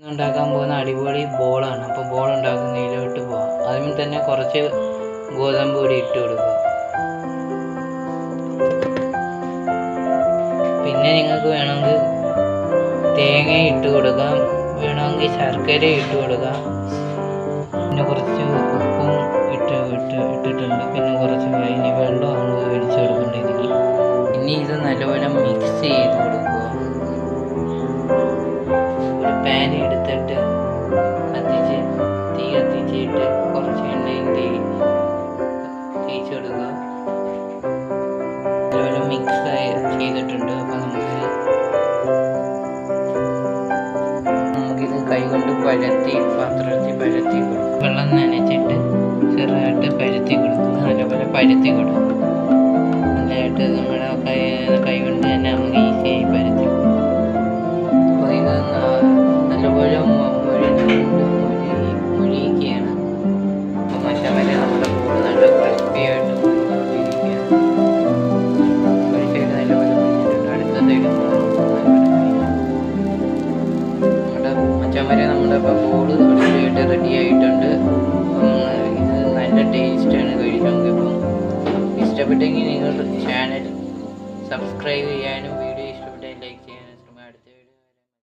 ഉണ്ടാക്കാൻ പോകുന്ന അടിപൊളി ബോളാണ്. അപ്പോൾ ബോൾ ഉണ്ടാക്കുന്നതിലോട്ട് പോവാം. അതിൽ തന്നെ കുറച്ച് ഗോതമ്പ് പൊടി ഇട്ട് കൊടുക്കുക. പിന്നെ നിങ്ങൾക്ക് വേണമെങ്കിൽ തേങ്ങ ഇട്ട് കൊടുക്കാം, വേണമെങ്കിൽ ശർക്കര ഇട്ട് കൊടുക്കാം. പിന്നെ കുറച്ച് ഉപ്പും ഇട്ടിട്ടുണ്ട്. പിന്നെ കുറച്ച് കഴിഞ്ഞ് വെള്ളമാണ് ഒഴിച്ച് കൊടുക്കേണ്ടത്. ഇനി ഇത് നല്ലപോലെ മിക്സ് ചെയ്ത് കൊടുക്കുക. ഒരു പാൻ എടുത്തിട്ട് തീ കത്തിച്ചിട്ട് കുറച്ച് എണ്ണയും തേച്ച് കൊടുക്കുക. നല്ലപോലെ മിക്സ് ചെയ്തിട്ടുണ്ട്. അപ്പോൾ നമുക്കിത് കൈകൊണ്ട് പരത്തി പാത്രത്തിൽ പരത്തി കൊടുക്കും. വെള്ളം നനച്ചിട്ട് ചെറുതായിട്ട് പരത്തി കൊടുക്കുക. നല്ലപോലെ പരത്തി കൊടുക്കും. നല്ലതായിട്ട് നമ്മുടെ കൈ കൊണ്ട് തന്നെ നമുക്ക് ഈസിയായി പരത്തി കൊടുക്കും. അപ്പോൾ ഇത് നല്ലപോലെ മുഴിക്കുകയാണ്. അപ്പോൾ മസാല നമ്മുടെ ബോൾ നല്ല ക്രിസ്പിയായിട്ട് മുരിഞ്ഞുകൊണ്ടിരിക്കുകയാണ്. ഒരു സൈഡ് നല്ലപോലെ മുരിഞ്ഞിട്ടുണ്ട്, അടുത്ത സൈഡ് നമ്മുടെ മച്ചാമര നമ്മുടെ ബോൾ അടിപൊളിയായിട്ട് റെഡി ആയിട്ടുണ്ട്. ഇത് നല്ല ടേസ്റ്റാണ് കഴിക്കാൻ. ഇപ്പം ഇഷ്ടപ്പെട്ടെങ്കിൽ നിങ്ങൾ ചാനൽ സബ്സ്ക്രൈബ് ചെയ്യാനും